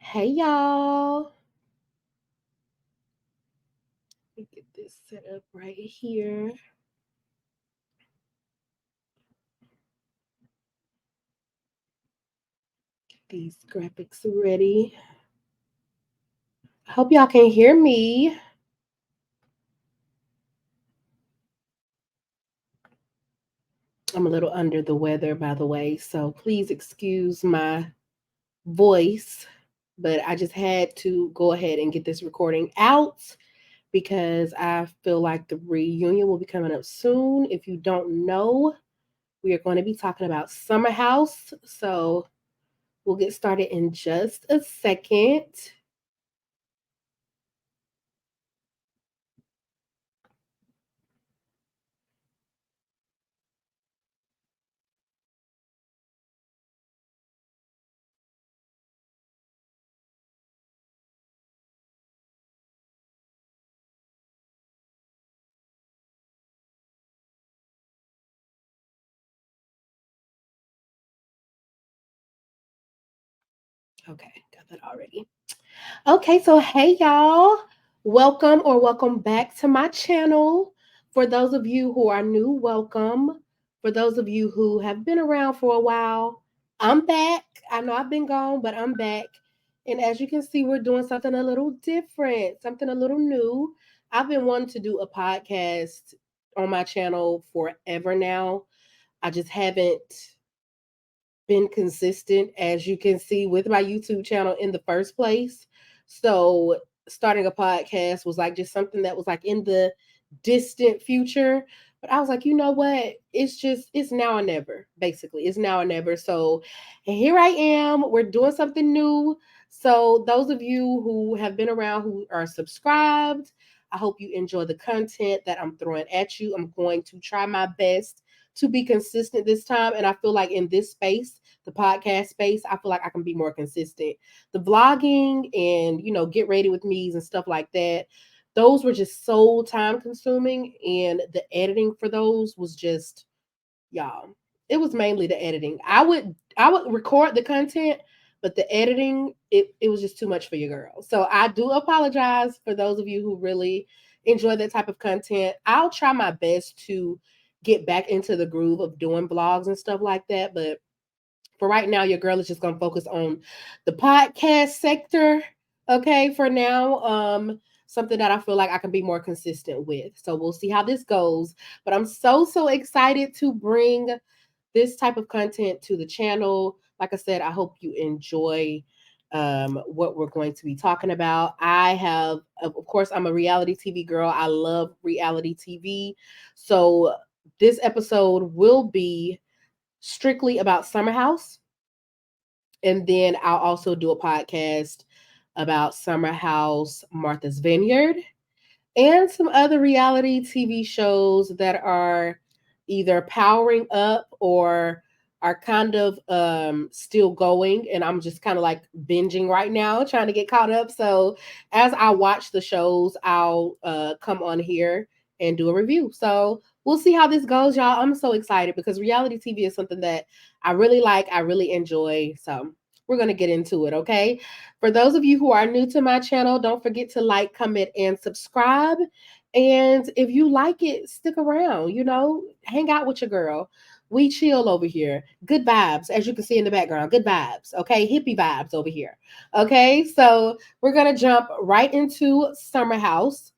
Hey y'all. Let me get this set up right here. Get these graphics ready. I hope y'all can hear me. I'm a little under the weather, by the way, so please excuse my voice. But I just had to go ahead and get this recording out because I feel like the reunion will be coming up soon. If you don't know, we are going to be talking about Summer House. So we'll get started in just a second. Okay, got that already. Okay, so hey y'all. Welcome back to my channel. For those of you who are new, welcome. For those of you who have been around for a while, I'm back. I know I've been gone, but I'm back. And as you can see, we're doing something a little different, something a little new. I've been wanting to do a podcast on my channel forever now. I just haven't been consistent, as you can see, with my YouTube channel in the first place. So starting a podcast was like just something that was like in the distant future. But I was like, you know what? It's now or never, basically. It's now or never. So here I am. We're doing something new. So those of you who have been around, who are subscribed, I hope you enjoy the content that I'm throwing at you. I'm going to try my best to be consistent this time. And I feel like in this space, the podcast space, I feel like I can be more consistent. The vlogging and, get ready with me's and stuff like that, those were just so time consuming. And the editing for those was just, y'all, it was mainly the editing. I would record the content, but the editing, it was just too much for your girl. So I do apologize for those of you who really enjoy that type of content. I'll try my best to get back into the groove of doing vlogs and stuff like that, but for right now, your girl is just gonna focus on the podcast sector. Okay, for now. Something that I feel like I can be more consistent with. So we'll see how this goes. But I'm so excited to bring this type of content to the channel. Like I said, I hope you enjoy what we're going to be talking about. Of course, I'm a reality TV girl. I love reality TV. So this episode will be strictly about Summer House. And then I'll also do a podcast about Summer House, Martha's Vineyard, and some other reality TV shows that are either powering up or are kind of still going. And I'm just kind of like binging right now, trying to get caught up. So as I watch the shows, I'll come on here and do a review. So we'll see how this goes, y'all. I'm so excited because reality TV is something that I really like, I really enjoy. So we're going to get into it, okay? For those of you who are new to my channel, don't forget to like, comment, and subscribe. And if you like it, stick around, hang out with your girl. We chill over here. Good vibes, as you can see in the background. Good vibes, okay? Hippie vibes over here. Okay, so we're going to jump right into Summer House.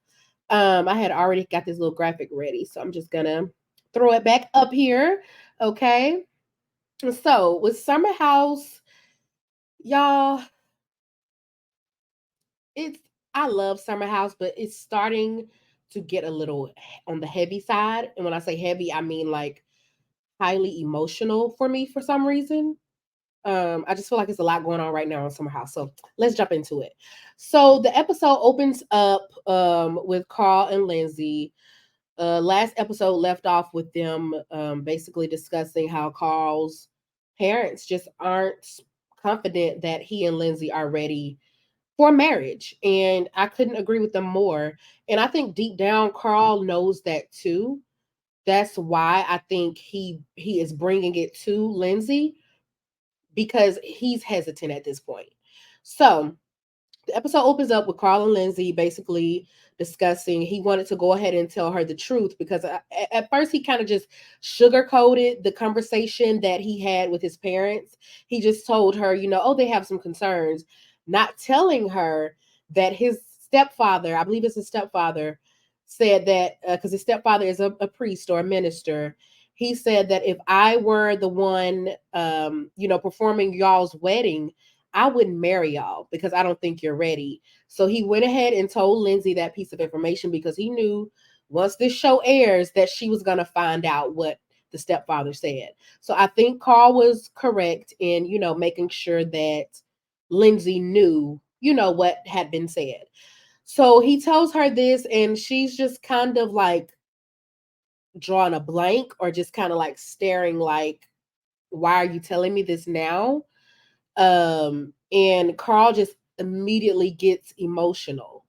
I had already got this little graphic ready, so I'm just going to throw it back up here, okay? So with Summer House, y'all, it's I love Summer House, but it's starting to get a little on the heavy side. And when I say heavy, I mean like highly emotional for me for some reason. I just feel like it's a lot going on right now in Summer House. So let's jump into it. So the episode opens up with Carl and Lindsay. Last episode left off with them basically discussing how Carl's parents just aren't confident that he and Lindsay are ready for marriage. And I couldn't agree with them more. And I think deep down, Carl knows that too. That's why I think he is bringing it to Lindsay because he's hesitant at this point. So the episode opens up with Carl and Lindsay basically discussing. He wanted to go ahead and tell her the truth because at first he kind of just sugarcoated the conversation that he had with his parents. He just told her, oh, they have some concerns, not telling her that his stepfather, I believe it's his stepfather, said that because his stepfather is a priest or a minister. He said that if I were the one, performing y'all's wedding, I wouldn't marry y'all because I don't think you're ready. So he went ahead and told Lindsay that piece of information because he knew once this show airs that she was going to find out what the stepfather said. So I think Carl was correct in, making sure that Lindsay knew, what had been said. So he tells her this, and she's just kind of like drawing a blank or just kind of like staring like, why are you telling me this now? And Carl just immediately gets emotional.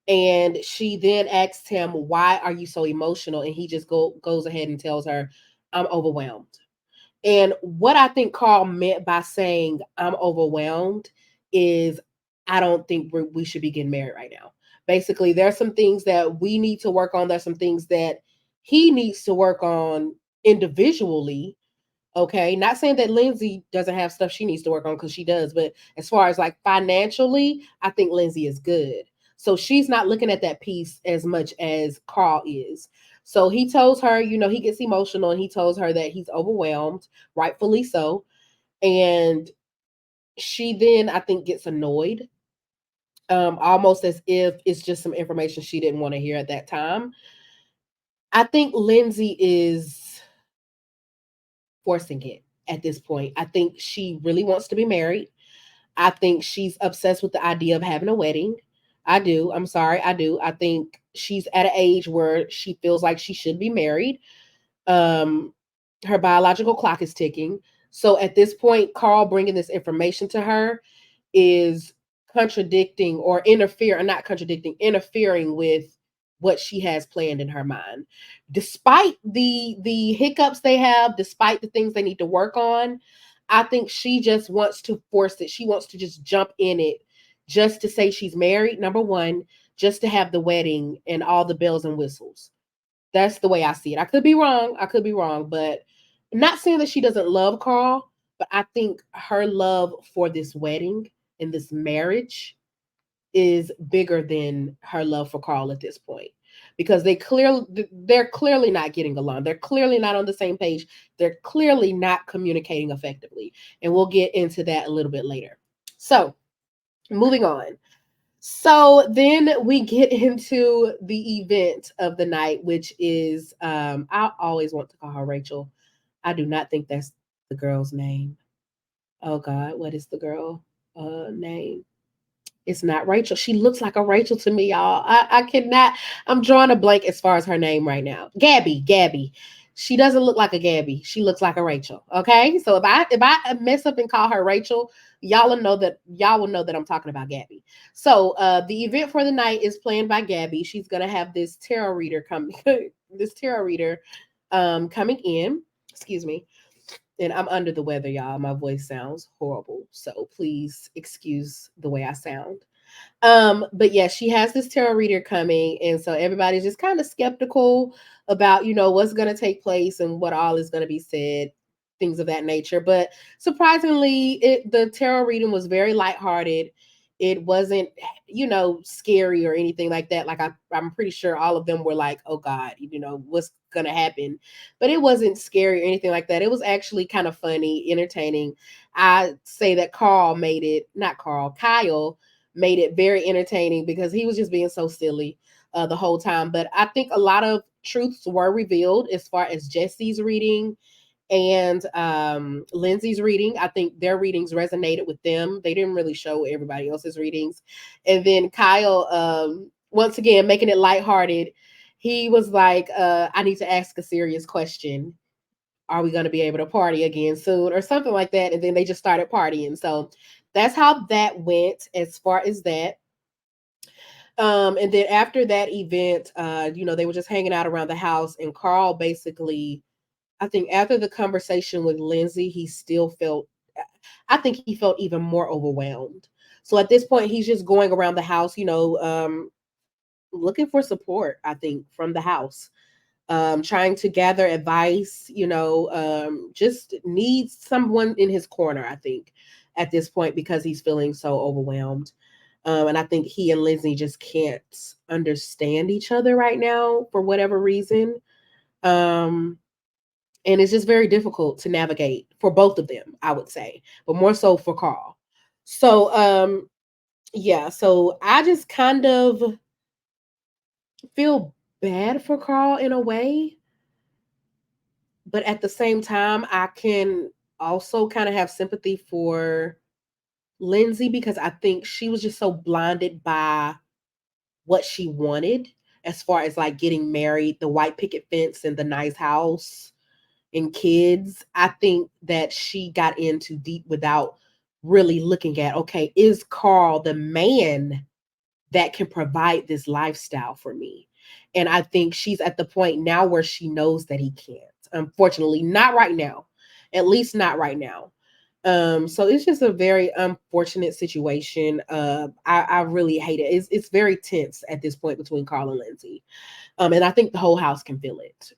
And she then asks him, why are you so emotional? And he just goes ahead and tells her, I'm overwhelmed. And what I think Carl meant by saying I'm overwhelmed is I don't think we should be getting married right now. Basically, there's some things that we need to work on. There's some things that he needs to work on individually. Okay, not saying that Lindsay doesn't have stuff she needs to work on because she does, but as far as like financially, I think Lindsay is good. So she's not looking at that piece as much as Carl is. So he tells her, he gets emotional and he tells her that he's overwhelmed, rightfully so. And she then, I think, gets annoyed, almost as if it's just some information she didn't want to hear at that time. I think Lindsay is forcing it at this point. I think she really wants to be married. I think she's obsessed with the idea of having a wedding. I do. I'm sorry. I do. I think she's at an age where she feels like she should be married. Um, Her biological clock is ticking. So at this point, Carl bringing this information to her is contradicting or interfere, or not contradicting, interfering with what she has planned in her mind. Despite the hiccups they have, despite the things they need to work on, I think she just wants to force it. She wants to just jump in it just to say she's married, number one, just to have the wedding and all the bells and whistles. That's the way I see it. I could be wrong. I could be wrong, but not saying that she doesn't love Carl, but I think her love for this wedding and this marriage is bigger than her love for Carl at this point. Because they're clearly not getting along. They're clearly not on the same page. They're clearly not communicating effectively. And we'll get into that a little bit later. So, moving on. So then we get into the event of the night, which is I always want to call her Rachel. I do not think that's the girl's name. Oh God, what is the girl name? It's not Rachel. She looks like a Rachel to me, y'all. I cannot. I'm drawing a blank as far as her name right now. Gabby. Gabby. She doesn't look like a Gabby. She looks like a Rachel. Okay. So if I mess up and call her Rachel, y'all will know that I'm talking about Gabby. So the event for the night is planned by Gabby. She's gonna have this tarot reader coming. This tarot reader coming in. Excuse me. And I'm under the weather, y'all. My voice sounds horrible. So please excuse the way I sound. But yeah, she has this tarot reader coming, and so everybody's just kind of skeptical about, what's gonna take place and what all is gonna be said, things of that nature. But surprisingly, the tarot reading was very lighthearted. It wasn't, scary or anything like that. Like I'm pretty sure all of them were like, oh God, what's gonna happen? But it wasn't scary or anything like that. It was actually kind of funny, entertaining. I say that Kyle made it very entertaining because he was just being so silly the whole time. But I think a lot of truths were revealed as far as Jesse's reading and Lindsay's reading. I think their readings resonated with them. They didn't really show everybody else's readings. And then Kyle, once again, making it lighthearted, he was like, I need to ask a serious question. Are we going to be able to party again soon or something like that? And then they just started partying. So that's how that went as far as that. And then after that event, they were just hanging out around the house, and Carl basically, I think after the conversation with Lindsay, he still felt, I think he felt even more overwhelmed. So at this point, he's just going around the house, looking for support, I think, from the house, trying to gather advice, just needs someone in his corner, I think, at this point, because he's feeling so overwhelmed. And I think he and Lindsay just can't understand each other right now for whatever reason. Um, and it's just very difficult to navigate for both of them, I would say, but more so for Carl. So, yeah, so I just kind of feel bad for Carl in a way, but at the same time, I can also kind of have sympathy for Lindsay because I think she was just so blinded by what she wanted as far as like getting married, the white picket fence and the nice house and kids. I think that she got in too deep without really looking at, okay, is Carl the man that can provide this lifestyle for me? And I think she's at the point now where she knows that he can't. Unfortunately, not right now. At least not right now. So it's just a very unfortunate situation. I really hate it. It's very tense at this point between Carl and Lindsay. And I think the whole house can feel it.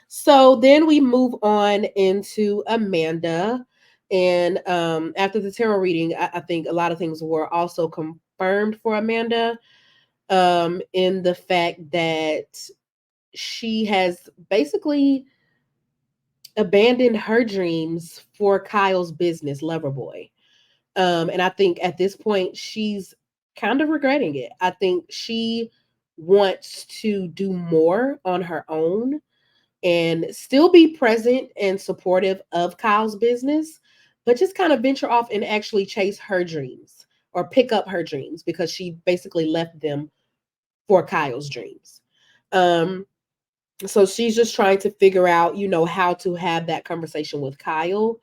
So then we move on into Amanda. And after the tarot reading, I think a lot of things were also confirmed for Amanda, in the fact that she has basically abandoned her dreams for Kyle's business, Loverboy. And I think at this point, she's kind of regretting it. I think she wants to do more on her own and still be present and supportive of Kyle's business, but just kind of venture off and actually chase her dreams or pick up her dreams because she basically left them for Kyle's dreams. Um, so she's just trying to figure out, how to have that conversation with Kyle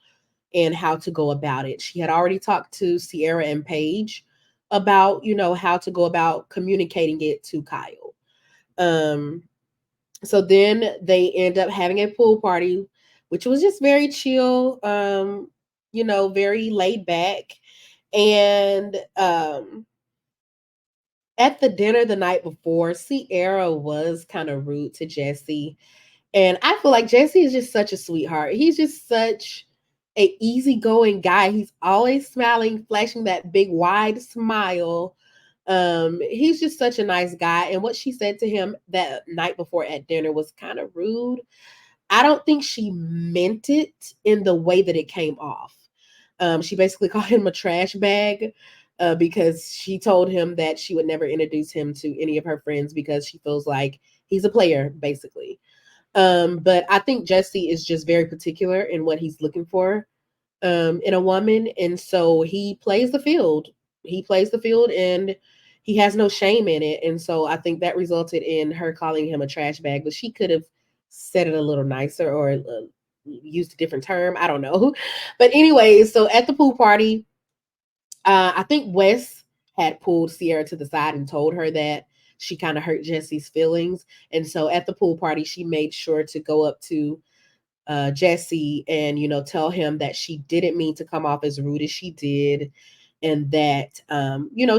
and how to go about it. She had already talked to Sierra and Paige about, how to go about communicating it to Kyle. Um, so then they end up having a pool party, which was just very chill, very laid back. And at the dinner the night before, Sierra was kind of rude to Jesse. And I feel like Jesse is just such a sweetheart. He's just such a easygoing guy. He's always smiling, flashing that big wide smile. He's just such a nice guy. And what she said to him that night before at dinner was kind of rude. I don't think she meant it in the way that it came off. She basically called him a trash bag, because she told him that she would never introduce him to any of her friends because she feels like he's a player, basically. But I think Jesse is just very particular in what he's looking for, in a woman. And so he plays the field. He plays the field and he has no shame in it. And so I think that resulted in her calling him a trash bag, but she could have said it a little nicer or used a different term. I don't know. But anyway, so at the pool party, I think Wes had pulled Sierra to the side and told her that she kind of hurt Jesse's feelings. And so at the pool party, she made sure to go up to Jesse and, tell him that she didn't mean to come off as rude as she did. And that,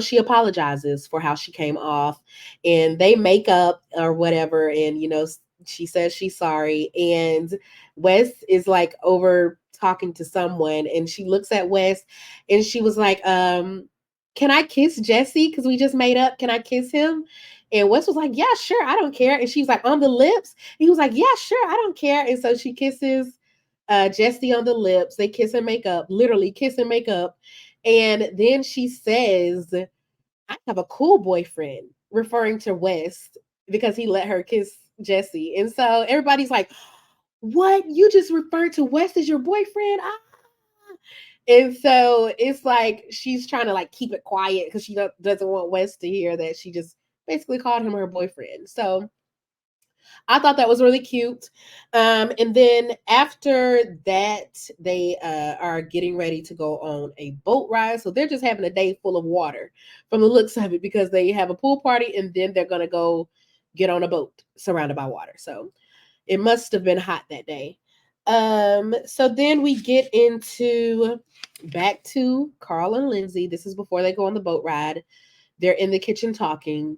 she apologizes for how she came off and they make up or whatever. And, she says she's sorry. And Wes is like over talking to someone and she looks at Wes and she was like, can I kiss Jesse? Because we just made up. Can I kiss him? And Wes was like, yeah, sure. I don't care. And she was like, on the lips. And he was like, yeah, sure. I don't care. And so she kisses Jesse on the lips. They kiss and make up, literally kiss and make up. And then she says, I have a cool boyfriend, referring to West because he let her kiss Jesse. And so everybody's like, what? You just referred to West as your boyfriend? Ah. And so it's like she's trying to like keep it quiet because she doesn't want West to hear that she just basically called him her boyfriend. So I thought that was really cute. And then after that, they are getting ready to go on a boat ride. So they're just having a day full of water from the looks of it because they have a pool party and then they're going to go get on a boat surrounded by water. So it must have been hot that day. So then we get into back to Carl and Lindsay. This is before they go on the boat ride. They're in the kitchen talking,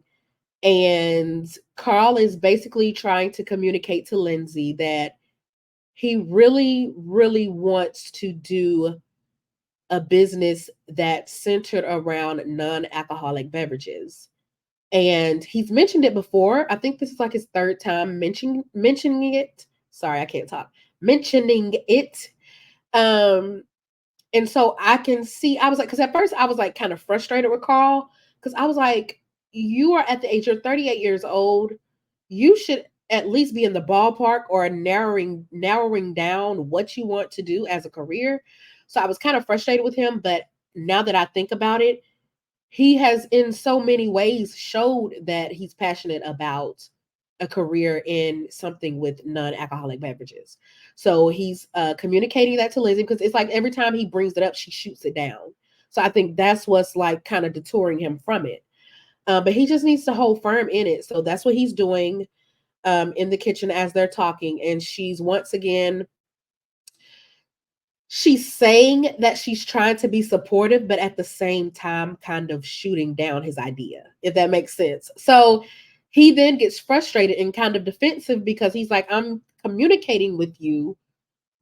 and Carl is basically trying to communicate to Lindsay that he really, really wants to do a business that's centered around non alcoholic beverages. And he's mentioned it before. I think this is like his third time mentioning it. Sorry, I can't talk. Mentioning it. Um, and so I can see, I was like, because at first I was like kind of frustrated with Carl, because I was like, you are at the age, you're 38 years old. You should at least be in the ballpark or narrowing down what you want to do as a career. So I was kind of frustrated with him, but now that I think about it, he has in so many ways showed that he's passionate about a career in something with non-alcoholic beverages. So he's communicating that to Lizzie, because it's like every time he brings it up, she shoots it down. So I think that's what's like kind of detouring him from it. But he just needs to hold firm in it. So that's what he's doing in the kitchen as they're talking. And she's once again, she's saying that she's trying to be supportive, but at the same time, kind of shooting down his idea, if that makes sense. So he then gets frustrated and kind of defensive, because he's like, I'm communicating with you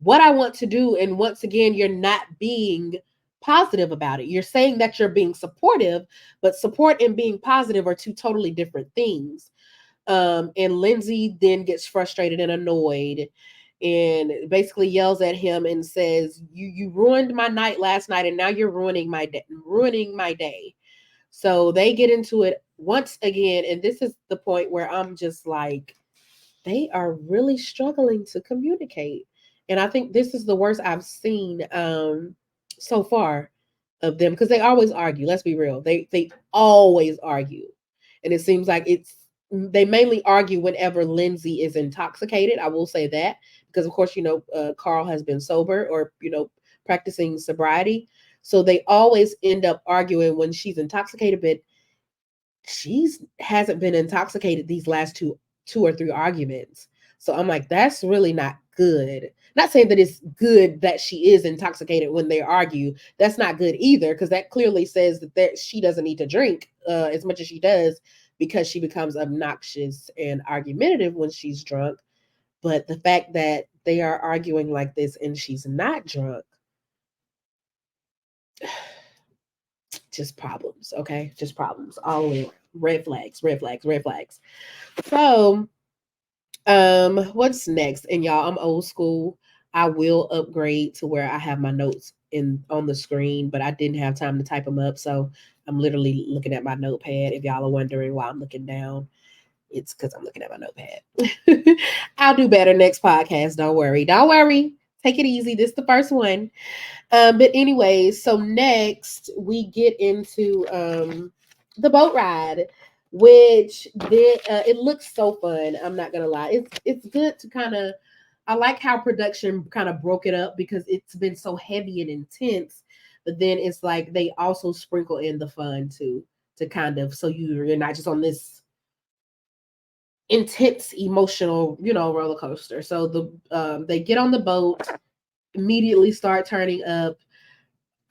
what I want to do. And once again, you're not being positive about it. You're saying that you're being supportive, but support and being positive are two totally different things. And Lindsay then gets frustrated and annoyed and basically yells at him and says, you ruined my night last night, and now you're ruining my day. So they get into it once again, and this is the point where I'm just like, they are really struggling to communicate. And I think this is the worst I've seen so far of them, because they always argue. Let's be real. They always argue. And it seems like they mainly argue whenever Lindsay is intoxicated. I will say that, because of course, Carl has been sober, or practicing sobriety. So they always end up arguing when she's intoxicated, but she's hasn't been intoxicated these last two or three arguments. So I'm like, that's really not good. Not saying that it's good that she is intoxicated when they argue. That's not good either, because that clearly says that she doesn't need to drink as much as she does, because she becomes obnoxious and argumentative when she's drunk. But the fact that they are arguing like this and she's not drunk, just problems, okay? Just problems all around. Red flags, red flags, red flags. So, what's next? And y'all, I'm old school. I will upgrade to where I have my notes in on the screen, but I didn't have time to type them up, so I'm literally looking at my notepad. If y'all are wondering why I'm looking down, it's because I'm looking at my notepad. I'll do better next podcast. Don't worry. Don't worry. Take it easy. This is the first one. But anyways, so next we get into the boat ride, which it looks so fun. I'm not gonna lie. It's good to kind of. I like how production kind of broke it up, because it's been so heavy and intense. But then it's like they also sprinkle in the fun too, to kind of, so you're not just on this intense emotional roller coaster. So they get on the boat, immediately start turning up.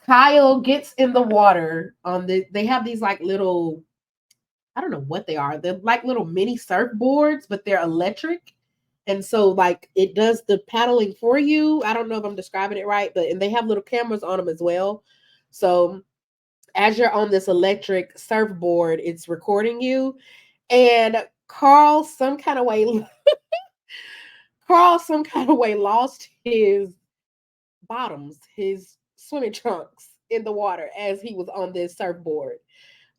Kyle gets in the water on they have these like little, I don't know what they are. They're like little mini surfboards, but they're electric. And so like it does the paddling for you. I don't know if I'm describing it right, but and they have little cameras on them as well. So as you're on this electric surfboard, it's recording you. And Carl some kind of way lost his bottoms, his swimming trunks in the water as he was on this surfboard.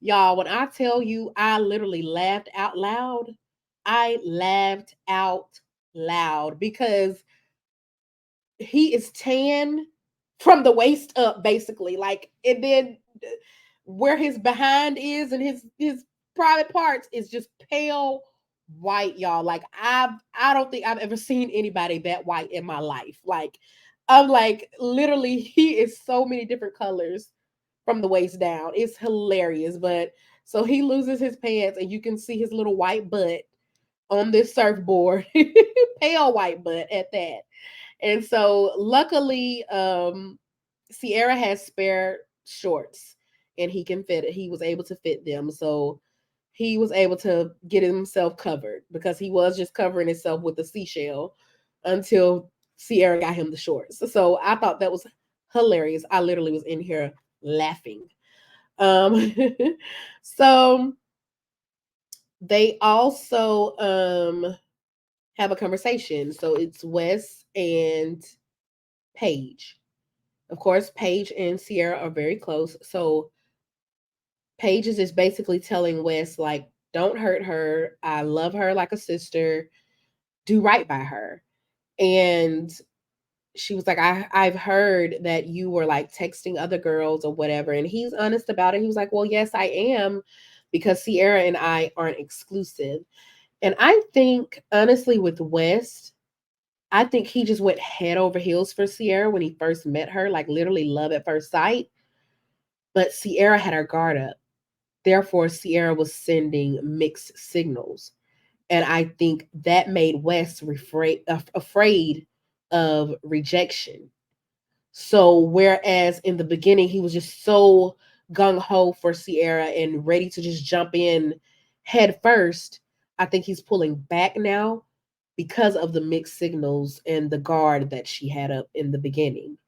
Y'all, when I tell you, I literally laughed out loud. I laughed out loud, because he is tan from the waist up, basically. Like, and then where his behind is and his private parts is just pale white, y'all. Like I don't think I've ever seen anybody that white in my life. Like I'm like literally he is so many different colors from the waist down. It's hilarious. But so he loses his pants and you can see his little white butt on this surfboard. Pale white butt at that. And so luckily, Sierra has spare shorts and he can fit it. He was able to fit them. So he was able to get himself covered because he was just covering himself with a seashell until Sierra got him the shorts. So I thought that was hilarious. I literally was in here laughing. Um, so they also have a conversation. So it's Wes and Paige. Of course, Paige and Sierra are very close. So Paige is just basically telling Wes, like, don't hurt her. I love her like a sister. Do right by her. And she was like, I've heard that you were like texting other girls or whatever. And he's honest about it. He was like, well, yes, I am, because Sierra and I aren't exclusive. And I think, honestly, with West, I think he just went head over heels for Sierra when he first met her, like literally love at first sight. But Sierra had her guard up. Therefore, Sierra was sending mixed signals. And I think that made West afraid of rejection. So, whereas in the beginning, he was just so gung ho for Sierra and ready to just jump in head first, I think he's pulling back now because of the mixed signals and the guard that she had up in the beginning.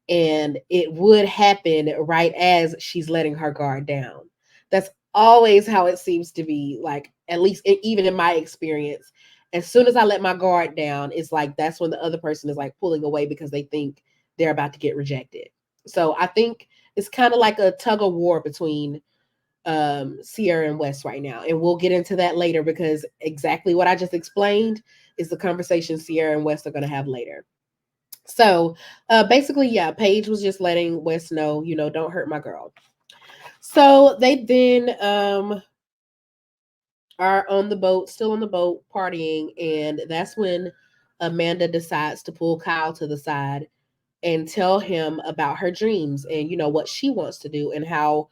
And it would happen right as she's letting her guard down. That's always how it seems to be, like, at least even in my experience. As soon as I let my guard down, it's like that's when the other person is like pulling away because they think they're about to get rejected. So I think it's kind of like a tug of war between Sierra and West right now. And we'll get into that later because exactly what I just explained is the conversation Sierra and West are going to have later. So basically, yeah, Paige was just letting Wes know, don't hurt my girl. So they then are on the boat, still on the boat, partying, and that's when Amanda decides to pull Kyle to the side and tell him about her dreams and what she wants to do and how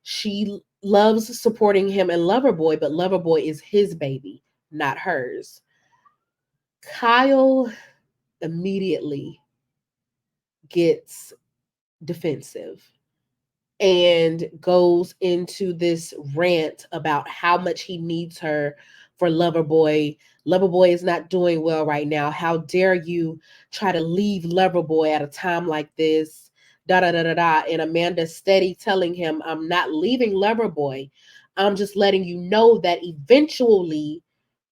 she loves supporting him and Loverboy, but Loverboy is his baby, not hers. Kyle immediately gets defensive and goes into this rant about how much he needs her for Loverboy. Loverboy is not doing well right now. How dare you try to leave Loverboy at a time like this? Da da da da da. And Amanda steady telling him, I'm not leaving Loverboy. I'm just letting you know that eventually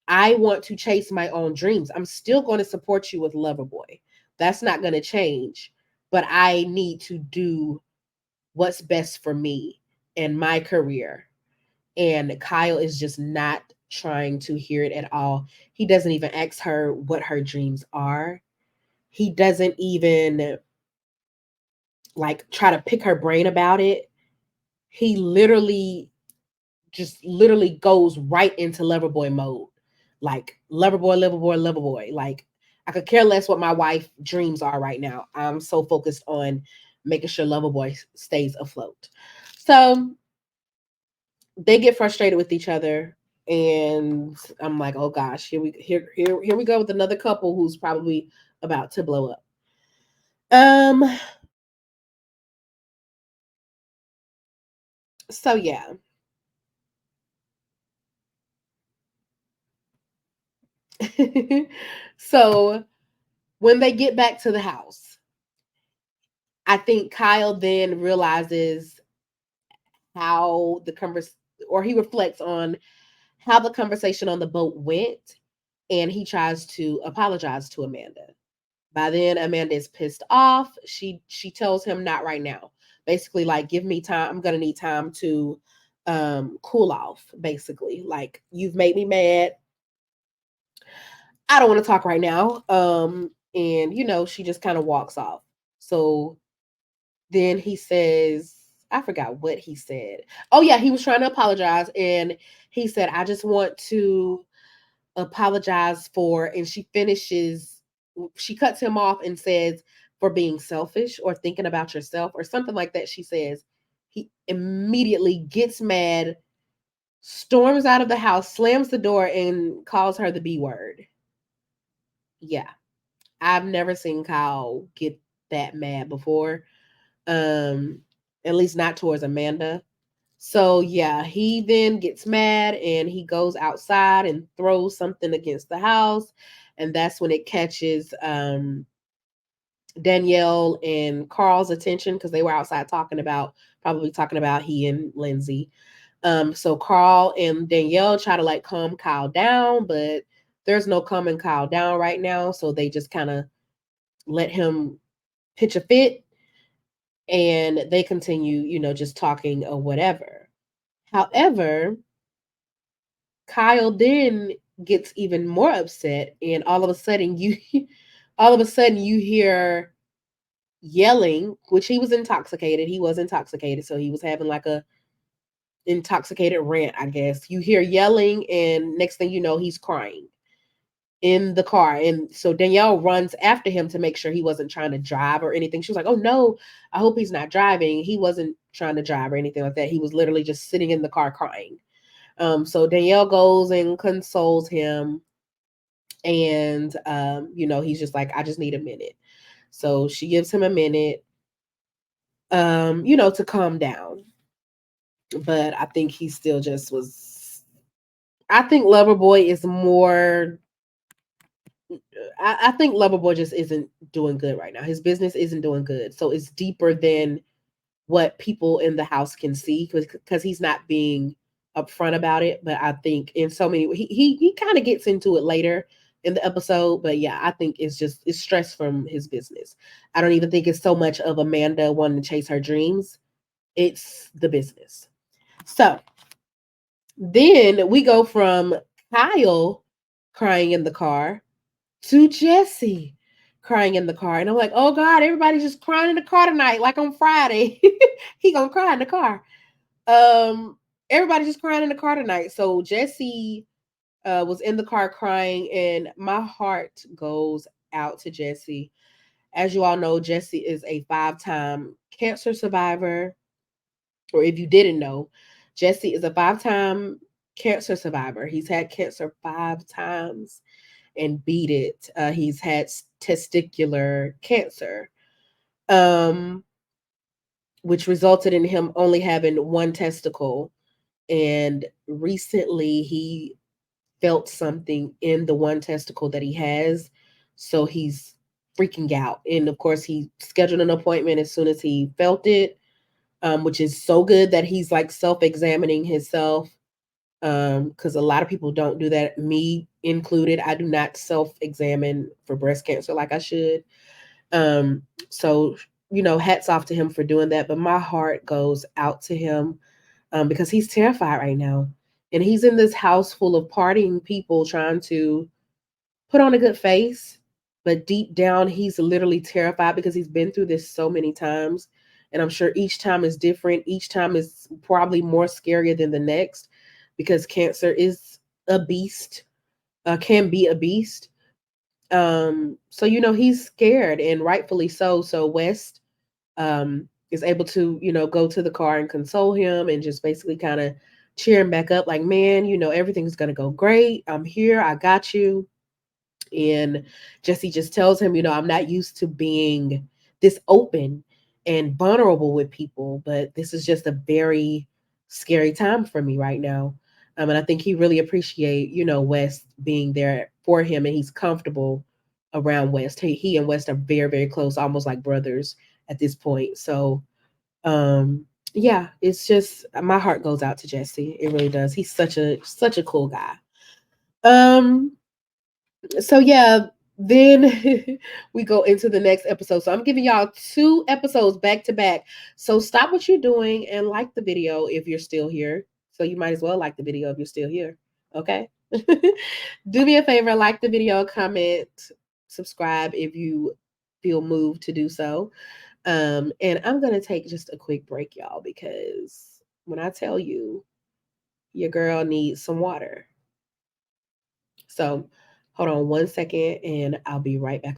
I want to chase my own dreams. I'm still going to support you with Loverboy. That's not going to change. But I need to do what's best for me and my career. And Kyle is just not trying to hear it at all. He doesn't even ask her what her dreams are. He doesn't even like try to pick her brain about it. He literally goes right into Loverboy mode. Like Loverboy, Loverboy, Loverboy. Like I could care less what my wife dreams are right now. I'm so focused on making sure Loverboy stays afloat. So they get frustrated with each other, and I'm like, oh gosh, here we go with another couple who's probably about to blow up. So yeah. So when they get back to the house, I think Kyle then realizes how or he reflects on how the conversation on the boat went, and he tries to apologize to Amanda. By then, Amanda is pissed off. She tells him not right now. Basically, like, give me time. I'm gonna need time to cool off. Basically, like, you've made me mad. I don't want to talk right now. And she just kind of walks off. So then he says, I forgot what he said. Oh yeah, he was trying to apologize, and he said, I just want to apologize for, and she cuts him off and says, for being selfish or thinking about yourself or something like that. She says, he immediately gets mad, storms out of the house, slams the door, and calls her the B word. Yeah. I've never seen Kyle get that mad before. Um, at least not towards Amanda. So yeah, he then gets mad and he goes outside and throws something against the house. And that's when it catches Danielle and Carl's attention because they were outside probably talking about he and Lindsay. So Carl and Danielle try to like calm Kyle down, but there's no calming Kyle down right now. So they just kind of let him pitch a fit and they continue, just talking or whatever. However, Kyle then gets even more upset, and all of a sudden you hear yelling, which he was intoxicated. He was intoxicated, so he was having like a intoxicated rant, I guess. You hear yelling, and next thing you know, he's crying in the car. And so Danielle runs after him to make sure he wasn't trying to drive or anything. She was like, "Oh no, I hope he's not driving." He wasn't trying to drive or anything like that. He was literally just sitting in the car crying. So Danielle goes and consoles him, and he's just like, "I just need a minute." So she gives him a minute, to calm down. But I think he still just was. I think Loverboy is more. I think Loverboy just isn't doing good right now. His business isn't doing good, so it's deeper than what people in the house can see because he's not being upfront about it. But I think in so many he kind of gets into it later in the episode. But yeah, I think it's stress from his business. I don't even think it's so much of Amanda wanting to chase her dreams. It's the business. So then we go from Kyle crying in the car to Jesse crying in the car. And I'm like, oh God, everybody's just crying in the car tonight, like on Friday. He gonna cry in the car. Everybody's just crying in the car tonight. So Jesse was in the car crying, and my heart goes out to Jesse. As you all know, Jesse is a 5-time cancer survivor. Or if you didn't know, Jesse is a 5-time cancer survivor. He's had cancer 5 times and beat it. He's had testicular cancer, um, which resulted in him only having one testicle. And recently, he felt something in the one testicle that he has. So he's freaking out. And of course, he scheduled an appointment as soon as he felt it, which is so good that he's like self examining himself. Because a lot of people don't do that, me included. I do not self examine for breast cancer like I should. So, hats off to him for doing that. But my heart goes out to him because he's terrified right now. And he's in this house full of partying people trying to put on a good face. But deep down, he's literally terrified because he's been through this so many times. And I'm sure each time is different. Each time is probably more scarier than the next because cancer is a beast, can be a beast. So, he's scared and rightfully so. So West is able to, go to the car and console him and just basically kind of cheer him back up like, man, everything's going to go great. I'm here. I got you. And Jesse just tells him, I'm not used to being this open and vulnerable with people, but this is just a very scary time for me right now. And I think he really appreciate, West being there for him, and he's comfortable around West. He and West are very, very close, almost like brothers at this point. So, yeah, it's just my heart goes out to Jesse. It really does. He's such a cool guy. Um, so yeah, then we go into the next episode. So I'm giving y'all 2 episodes back to back. So stop what you're doing and like the video if you're still here. So you might as well like the video if you're still here. Okay. Do me a favor, like the video, comment, subscribe if you feel moved to do so. And I'm gonna take just a quick break, y'all, because when I tell you your girl needs some water. So hold on 1 second and I'll be right back.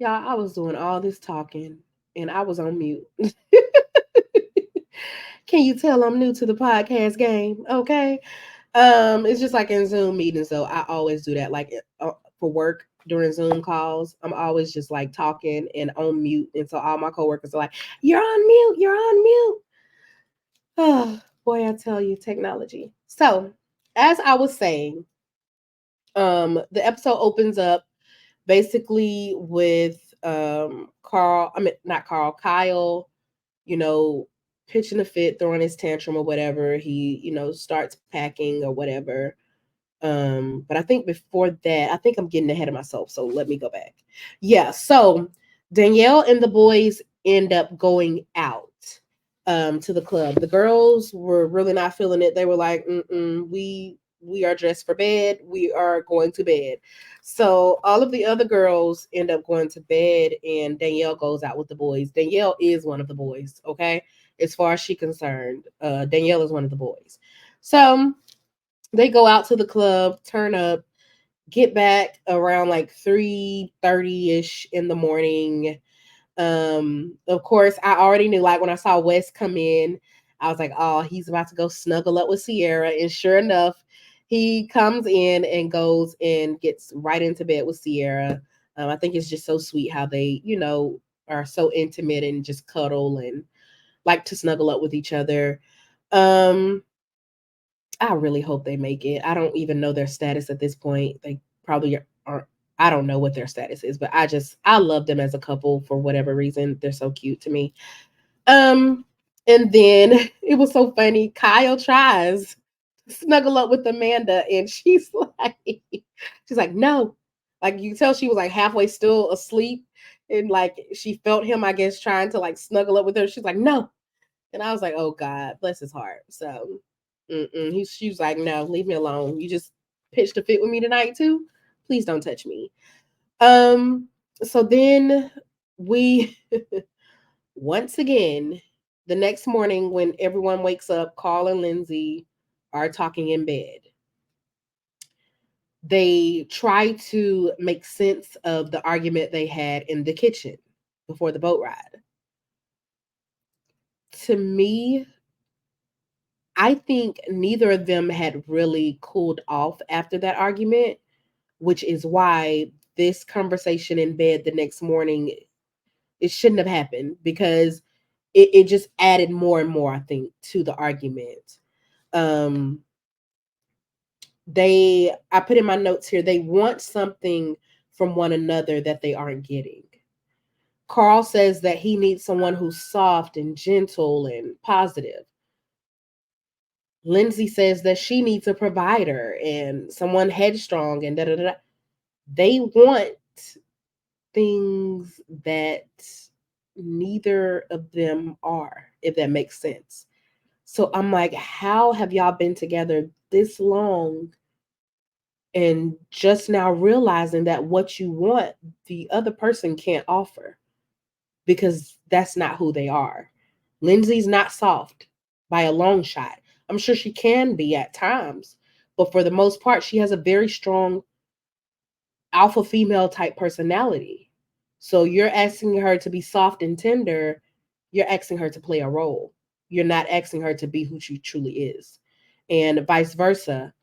Y'all, I was doing all this talking and I was on mute. Can you tell I'm new to the podcast game? Okay. It's just like in Zoom meetings, though. I always do that. Like for work during Zoom calls, I'm always just like talking and on mute. And so all my coworkers are like, "You're on mute. You're on mute." Oh, boy, I tell you, technology. So, as I was saying, the episode opens up basically with Carl. I mean, not Carl. Kyle. You know, pitching a fit, throwing his tantrum or whatever. He, starts packing or whatever. But I think before that, I think I'm getting ahead of myself. So let me go back. Yeah. So Danielle and the boys end up going out to the club. The girls were really not feeling it. They were like, we are dressed for bed. We are going to bed. So all of the other girls end up going to bed, and Danielle goes out with the boys. Danielle is one of the boys. Okay, as far as she's concerned, Danielle is one of the boys. So they go out to the club, turn up, get back around like 3:30ish in the morning. Of course, I already knew, like when I saw Wes come in, I was like, oh, he's about to go snuggle up with Sierra. And sure enough, he comes in and goes and gets right into bed with Sierra. I think it's just so sweet how they, are so intimate and just cuddle and like to snuggle up with each other. Um, I really hope they make it. I don't even know their status at this point. They probably aren't. I don't know what their status is, but I love them as a couple for whatever reason. They're so cute to me. Um, and then it was so funny. Kyle tries to snuggle up with Amanda, and she's like, no. Like you can tell she was like halfway still asleep, and like she felt him, I guess, trying to like snuggle up with her. She's like, no. And I was like, oh God, bless his heart. So she was like, no, leave me alone. You just pitched a fit with me tonight too. Please don't touch me. Um, so then we once again, the next morning when everyone wakes up, Carl and Lindsay are talking in bed. They try to make sense of the argument they had in the kitchen before the boat ride. To me, I think neither of them had really cooled off after that argument, which is why this conversation in bed the next morning, it shouldn't have happened because it just added more and more, I think, to the argument. Um, I put in my notes here, they want something from one another that they aren't getting. Carl says that he needs someone who's soft and gentle and positive. Lindsay says that she needs a provider and someone headstrong and da da da. They want things that neither of them are, if that makes sense. So I'm like, how have y'all been together this long and just now realizing that what you want, the other person can't offer because that's not who they are? Lindsay's not soft by a long shot. I'm sure she can be at times, but for the most part, she has a very strong alpha female type personality. So you're asking her to be soft and tender, you're asking her to play a role. You're not asking her to be who she truly is. And vice versa.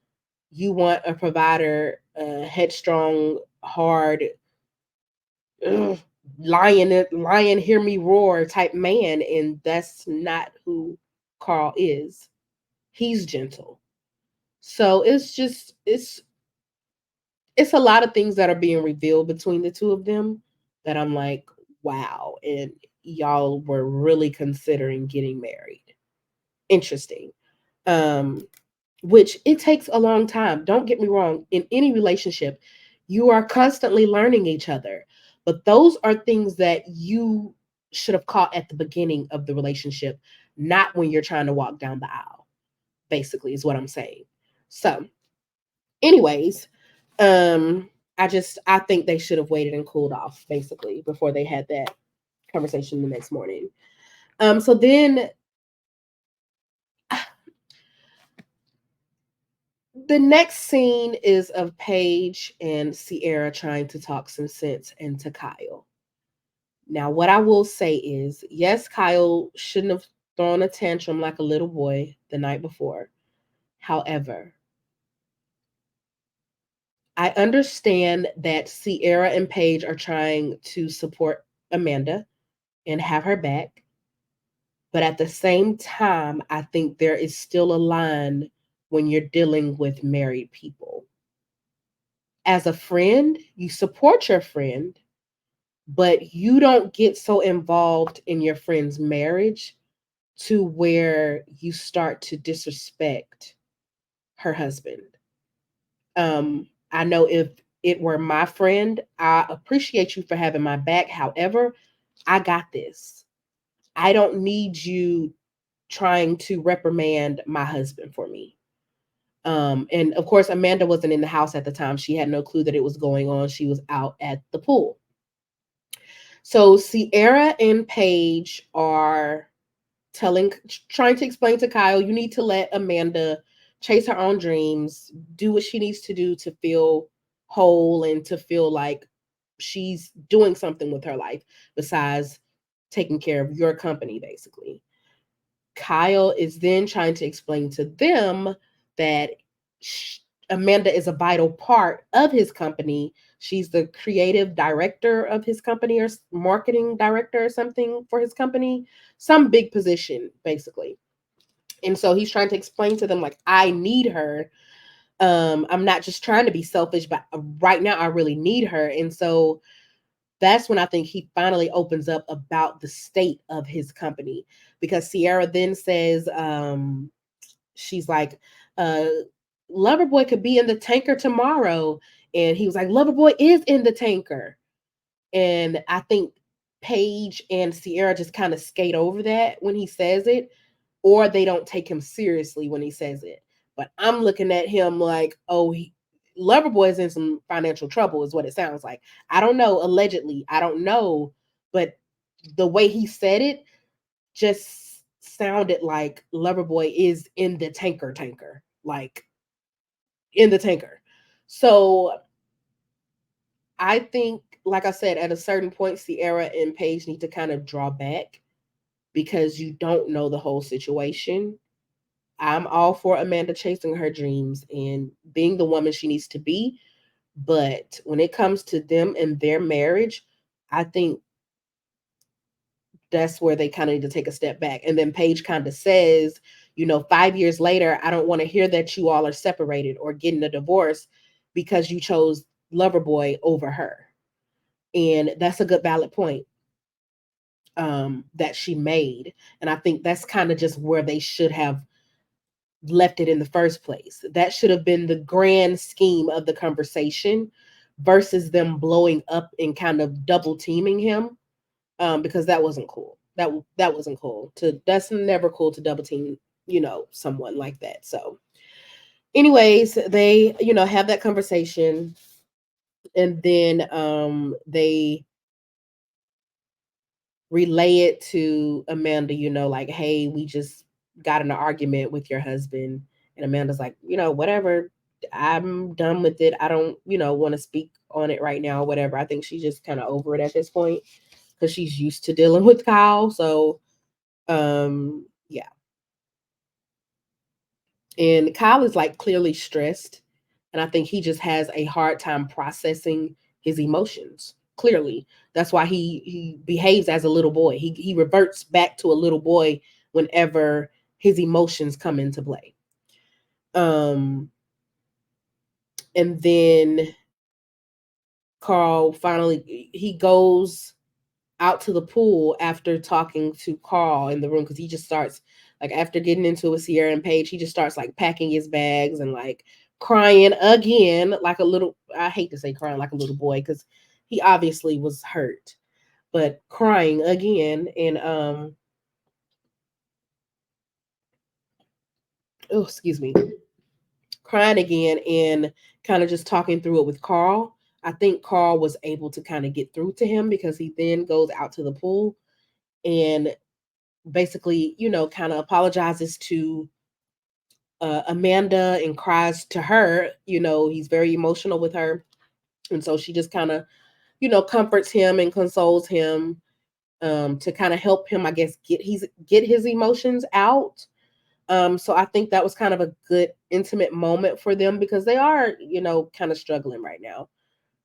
You want a provider, headstrong, hard, ugh, lion, hear me roar type man, and that's not who Carl is. He's gentle. So it's a lot of things that are being revealed between the two of them that I'm like, wow, and y'all were really considering getting married. Interesting. Um, which it takes a long time. Don't get me wrong, in any relationship, you are constantly learning each other. But those are things that you should have caught at the beginning of the relationship, not when you're trying to walk down the aisle, basically, is what I'm saying. So, anyways, um, I think they should have waited and cooled off basically before they had that conversation the next morning. So then the next scene is of Paige and Sierra trying to talk some sense into Kyle. Now, what I will say is, yes, Kyle shouldn't have thrown a tantrum like a little boy the night before. However, I understand that Sierra and Paige are trying to support Amanda and have her back. But at the same time, I think there is still a line when you're dealing with married people. As a friend, you support your friend, but you don't get so involved in your friend's marriage to where you start to disrespect her husband. I know if it were my friend, I appreciate you for having my back. However, I got this. I don't need you trying to reprimand my husband for me. And of course, Amanda wasn't in the house at the time. She had no clue that it was going on. She was out at the pool. So Sierra and Paige are telling, trying to explain to Kyle, you need to let Amanda chase her own dreams, do what she needs to do to feel whole and to feel like she's doing something with her life besides taking care of your company, basically. Kyle is then trying to explain to them that Amanda is a vital part of his company. She's the creative director of his company or marketing director or something for his company, some big position, basically. And so he's trying to explain to them, like, I need her. I'm not just trying to be selfish, but right now I really need her. And so that's when I think he finally opens up about the state of his company, because Sierra then says, she's like, uh, Loverboy could be in the tanker tomorrow. And he was like, Loverboy is in the tanker. And I think Paige and Sierra just kind of skate over that when he says it, or they don't take him seriously when he says it. But I'm looking at him like, oh, Loverboy is in some financial trouble, is what it sounds like. I don't know, allegedly, I don't know, but the way he said it just sounded like Loverboy is in the tanker, like in the tanker. So I think, like I said, at a certain point, Sierra and Paige need to kind of draw back because you don't know the whole situation. I'm all for Amanda chasing her dreams and being the woman she needs to be. But when it comes to them and their marriage, I think that's where they kind of need to take a step back. And then Paige kind of says, 5 years later, I don't want to hear that you all are separated or getting a divorce because you chose Loverboy over her. And that's a good valid point that she made. And I think that's kind of just where they should have left it in the first place. That should have been the grand scheme of the conversation versus them blowing up and kind of double teaming him, because that wasn't cool. That wasn't cool. That's never cool to double team, someone like that. So, anyways, they have that conversation, and then they relay it to Amanda, like, hey, we just got in an argument with your husband. And Amanda's like, whatever. I'm done with it. I don't, want to speak on it right now, whatever. I think she's just kind of over it at this point because she's used to dealing with Kyle. So, yeah. And Kyle is like clearly stressed. And I think he just has a hard time processing his emotions. Clearly. That's why he behaves as a little boy. He reverts back to a little boy whenever his emotions come into play. And then Carl finally he goes out to the pool after talking to Carl in the room, because he just starts, like, after getting into it with Sierra and Paige, he just starts like packing his bags and like crying again, like a little, I hate to say crying like a little boy because he obviously was hurt, but crying again. And oh, excuse me, crying again, and kind of just talking through it with Carl. I think Carl was able to kind of get through to him because he then goes out to the pool and basically, kind of apologizes to Amanda and cries to her. He's very emotional with her. And so she just kind of, comforts him and consoles him. to kind of help him, I guess, get his emotions out. So I think that was kind of a good intimate moment for them because they are, kind of struggling right now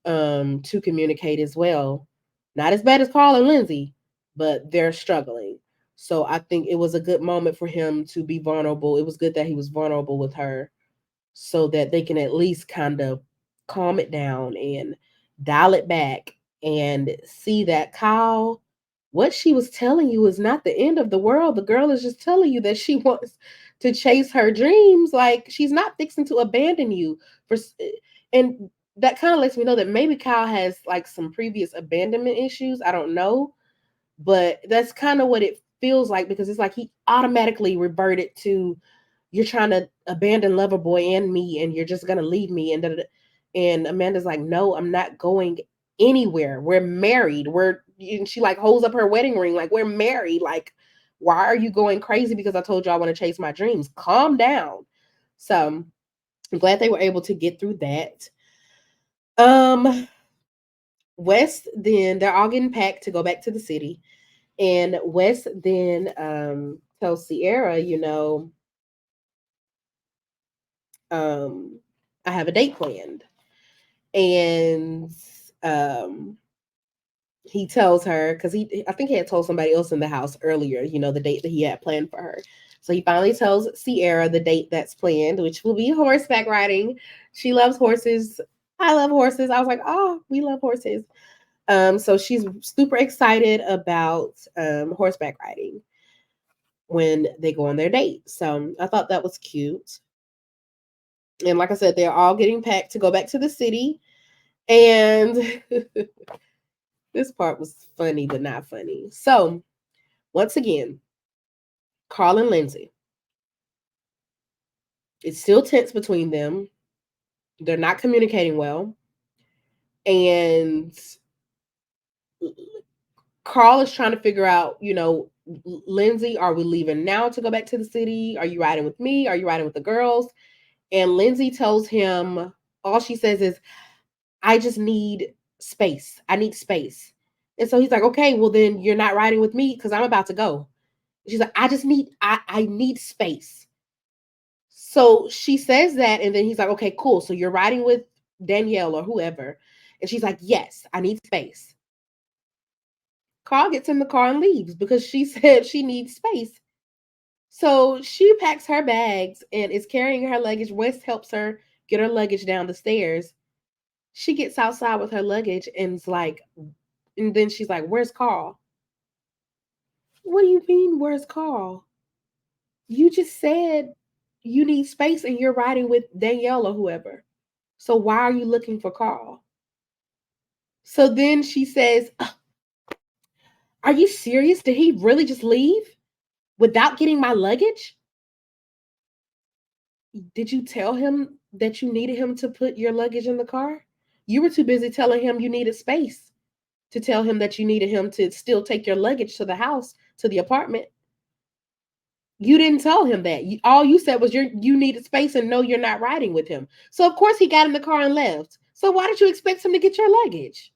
to communicate as well. Not as bad as Carl and Lindsay, but they're struggling. So I think it was a good moment for him to be vulnerable. It was good that he was vulnerable with her so that they can at least kind of calm it down and dial it back and see that Kyle, what she was telling you is not the end of the world. The girl is just telling you that she wants to chase her dreams. Like she's not fixing to abandon you for, and that kind of lets me know that maybe Kyle has like some previous abandonment issues. I don't know, but that's kind of what it feels like because it's like he automatically reverted to you're trying to abandon Loverboy and me, and you're just gonna leave me. And Amanda's like, no, I'm not going anywhere. We're married. And she like holds up her wedding ring, like we're married. Like, why are you going crazy? Because I told you I want to chase my dreams. Calm down. So I'm glad they were able to get through that. West then they're all getting packed to go back to the city, and West then tells Sierra, I have a date planned. And um he tells her because I think he had told somebody else in the house earlier, the date that he had planned for her. So he finally tells Sierra the date that's planned, which will be horseback riding. She loves horses. I love horses. I was like, oh, we love horses. So she's super excited about horseback riding when they go on their date. So I thought that was cute. And like I said, they're all getting packed to go back to the city. And this part was funny, but not funny. So once again, Carl and Lindsay. It's still tense between them. They're not communicating well. And Carl is trying to figure out, Lindsay, are we leaving now to go back to the city? Are you riding with me? Are you riding with the girls? And Lindsay tells him, all she says is, I just need space. I need space. And so he's like, okay, well then you're not riding with me because I'm about to go. She's like, I need space. So she says that, and then he's like, okay, cool. So you're riding with Danielle or whoever. And she's like, yes, I need space. Carl gets in the car and leaves because she said she needs space. So she packs her bags and is carrying her luggage. West helps her get her luggage down the stairs. She gets outside with her luggage and then she's like, where's Carl? What do you mean, where's Carl? You just said you need space and you're riding with Danielle or whoever. So why are you looking for Carl? So then she says, are you serious? Did he really just leave without getting my luggage? Did you tell him that you needed him to put your luggage in the car? You were too busy telling him you needed space to tell him that you needed him to still take your luggage to the house, to the apartment. You didn't tell him that. All you said was you needed space and no, you're not riding with him. So of course he got in the car and left. So why did you expect him to get your luggage?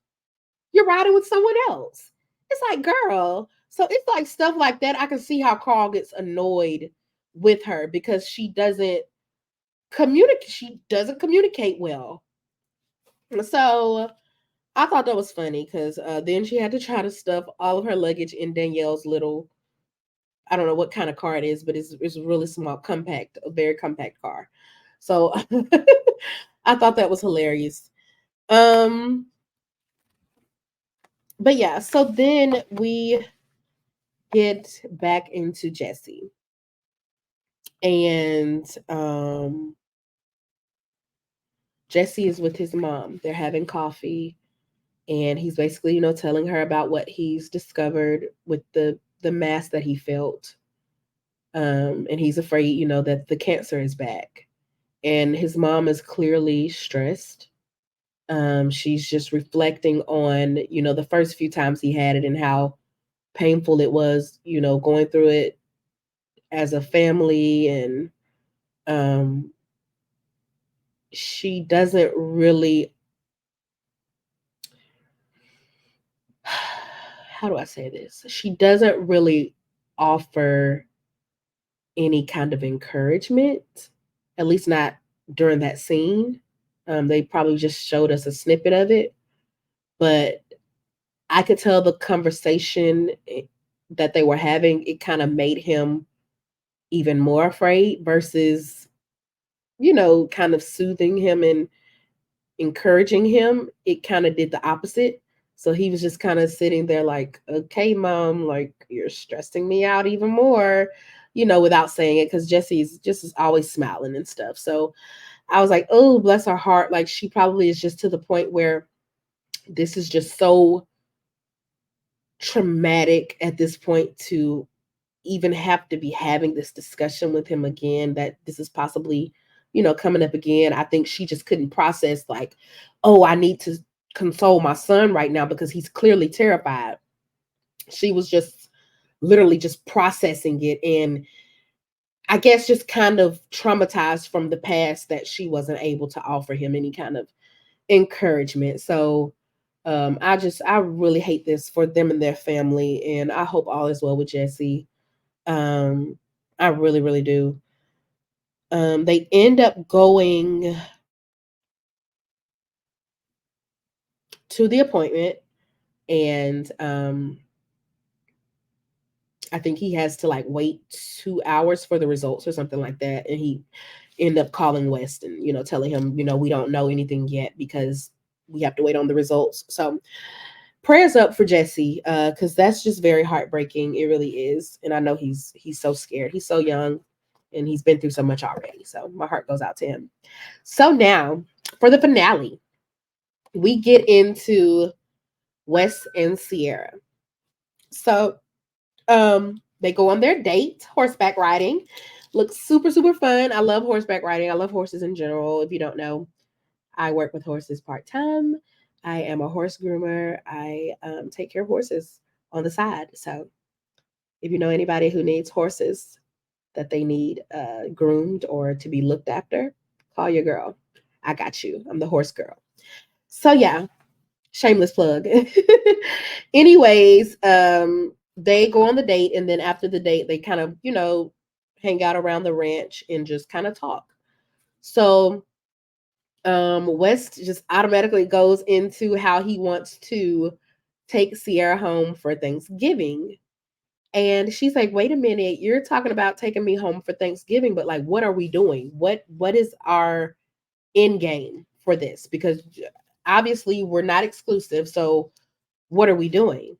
You're riding with someone else. It's like, girl. So it's like stuff like that. I can see how Carl gets annoyed with her because she doesn't communicate. She doesn't communicate well. So I thought that was funny because then she had to try to stuff all of her luggage in Danielle's little, I don't know what kind of car it is, but it's a really small, compact, a very compact car. So I thought that was hilarious. Um, but yeah, so then we get back into Jesse. And Jesse is with his mom. They're having coffee, and he's basically, telling her about what he's discovered with the mass that he felt. And he's afraid, that the cancer is back. And his mom is clearly stressed. She's just reflecting on, the first few times he had it and how painful it was, going through it as a family. And she doesn't really, how do I say this? She doesn't really offer any kind of encouragement, at least not during that scene. They probably just showed us a snippet of it, but I could tell the conversation that they were having, it kind of made him even more afraid versus, kind of soothing him and encouraging him. It kind of did the opposite. So he was just kind of sitting there like, okay, mom, like you're stressing me out even more, without saying it because Jesse's just is always smiling and stuff. So I was like, oh, bless her heart. Like she probably is just to the point where this is just so traumatic at this point to even have to be having this discussion with him again, that this is possibly, coming up again. I think she just couldn't process like, oh, I need to console my son right now because he's clearly terrified. She was just literally just processing it, and I guess just kind of traumatized from the past that she wasn't able to offer him any kind of encouragement. So I really hate this for them and their family, and I hope all is well with Jesse. um I really, really do. They end up going to the appointment, and I think he has to like wait 2 hours for the results or something like that. And he end up calling West and, telling him, we don't know anything yet because we have to wait on the results. So prayers up for Jesse, because that's just very heartbreaking. It really is. And I know he's so scared. He's so young and he's been through so much already. So my heart goes out to him. So now for the finale, we get into Wes and Sierra. So they go on their date, horseback riding. Looks super, super fun. I love horseback riding. I love horses in general. If you don't know, I work with horses part-time. I am a horse groomer. I take care of horses on the side. So if you know anybody who needs horses that they need groomed or to be looked after, call your girl. I got you. I'm the horse girl. So yeah, shameless plug. Anyways, they go on the date, and then after the date, they kind of, hang out around the ranch and just kind of talk. So West just automatically goes into how he wants to take Sierra home for Thanksgiving. And she's like, wait a minute, you're talking about taking me home for Thanksgiving, but like, what are we doing? What is our end game for this? Because obviously we're not exclusive. So what are we doing?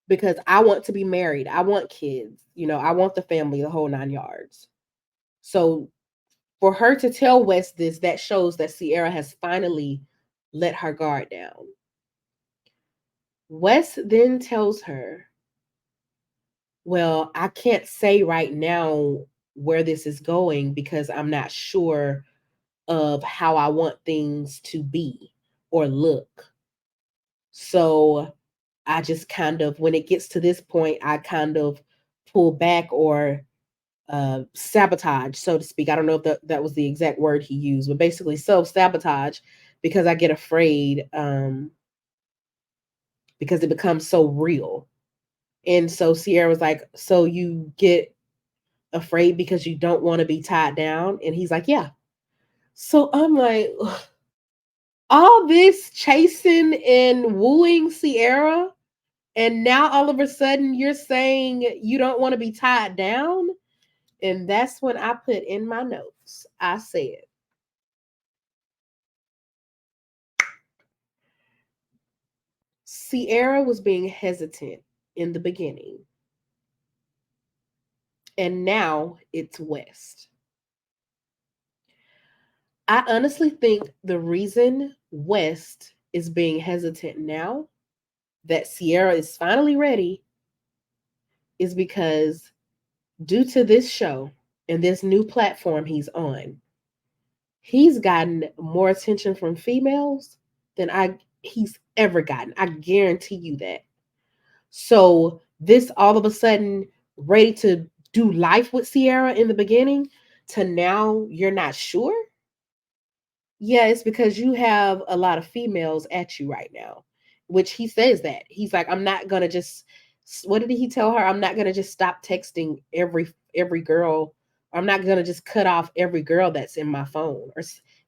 Because I want to be married. I want kids. I want the family, the whole 9 yards. So for her to tell Wes this, that shows that Sierra has finally let her guard down. Wes then tells her, well, I can't say right now where this is going because I'm not sure of how I want things to be or look. So I just kind of, when it gets to this point, I kind of pull back or sabotage, so to speak. I don't know if that was the exact word he used, but basically self-sabotage because I get afraid because it becomes so real. And so Sierra was like, so you get afraid because you don't want to be tied down? And he's like, yeah. So I'm like, ugh, all this chasing and wooing Sierra, and now all of a sudden you're saying you don't want to be tied down? And that's when I put in my notes, I said, Sierra was being hesitant in the beginning, and now it's West. I honestly think the reason West is being hesitant now that Sierra is finally ready is because due to this show and this new platform he's on, he's gotten more attention from females than he's ever gotten. I guarantee you that. So this all of a sudden ready to do life with Sierra in the beginning to now you're not sure? Yeah, it's because you have a lot of females at you right now. which he says that. He's like, I'm not gonna just, what did he tell her? I'm not gonna just stop texting every girl. I'm not gonna just cut off every girl that's in my phone.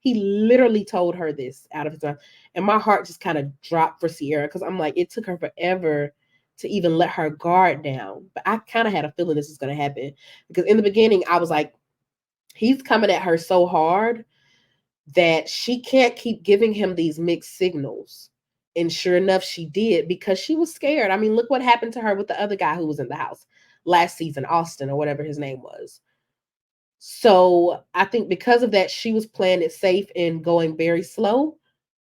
He literally told her this out of his mouth. And my heart just kind of dropped for Sierra because I'm like, it took her forever to even let her guard down. But I kind of had a feeling this was gonna happen because in the beginning I was like, he's coming at her so hard that she can't keep giving him these mixed signals. And sure enough, she did because she was scared. I mean, look what happened to her with the other guy who was in the house last season, Austin or whatever his name was. So I think because of that, she was playing it safe and going very slow.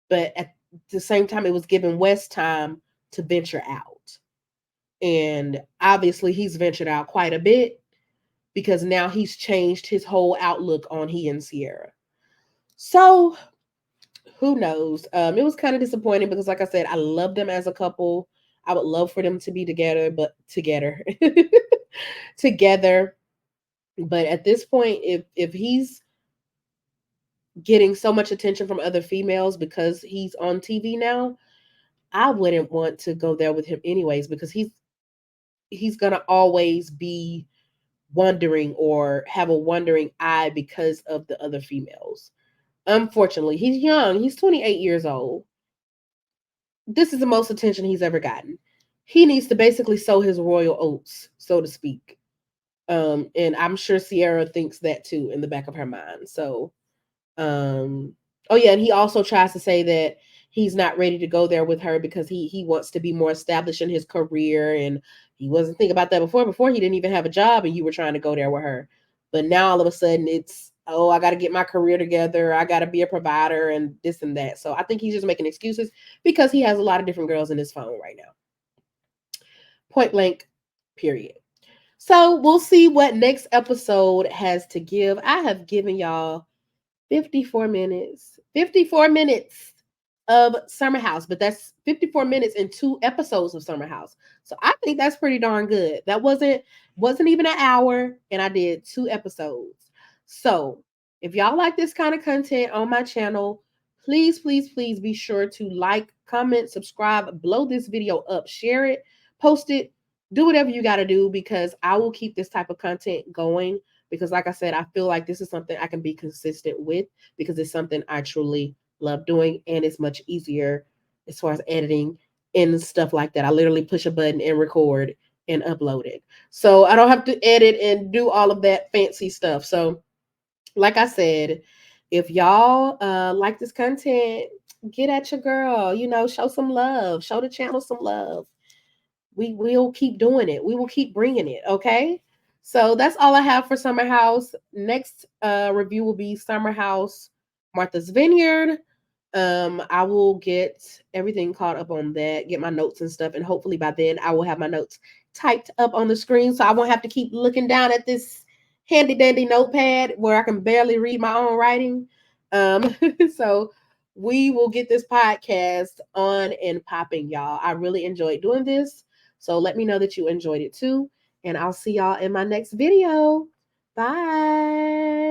But at the same time, it was giving Wes time to venture out. And obviously, he's ventured out quite a bit because now he's changed his whole outlook on he and Sierra. So who knows? It was kind of disappointing because, like I said, I love them as a couple. I would love for them to be together, but together, together. But at this point, if he's getting so much attention from other females because he's on TV now, I wouldn't want to go there with him anyways because he's gonna always be wondering or have a wondering eye because of the other females. Unfortunately, he's young. He's 28 years old. This is the most attention he's ever gotten. He needs to basically sow his royal oats, so to speak. And I'm sure Sierra thinks that too in the back of her mind. So, oh yeah, and he also tries to say that he's not ready to go there with her because he wants to be more established in his career, and he wasn't thinking about that before. Before he didn't even have a job, and you were trying to go there with her. But now all of a sudden it's, oh, I got to get my career together. I got to be a provider and this and that. So I think he's just making excuses because he has a lot of different girls in his phone right now. Point blank, period. So we'll see what next episode has to give. I have given y'all 54 minutes. 54 minutes of Summer House, but that's 54 minutes in 2 episodes of Summer House. So I think that's pretty darn good. That wasn't even an hour and I did 2 episodes. So, if y'all like this kind of content on my channel, please be sure to like, comment, subscribe, blow this video up, share it, post it, do whatever you got to do because I will keep this type of content going because like I said, I feel like this is something I can be consistent with because it's something I truly love doing and it's much easier as far as editing and stuff like that. I literally push a button and record and upload it. So I don't have to edit and do all of that fancy stuff. So like I said, if y'all like this content, get at your girl, show some love, show the channel some love. We will keep doing it. We will keep bringing it. Okay. So that's all I have for Summer House. Next review will be Summer House Martha's Vineyard. I will get everything caught up on that, get my notes and stuff, and hopefully by then I will have my notes typed up on the screen so I won't have to keep looking down at this handy dandy notepad where I can barely read my own writing. So we will get this podcast on and popping, y'all. I really enjoyed doing this. So let me know that you enjoyed it too. And I'll see y'all in my next video. Bye.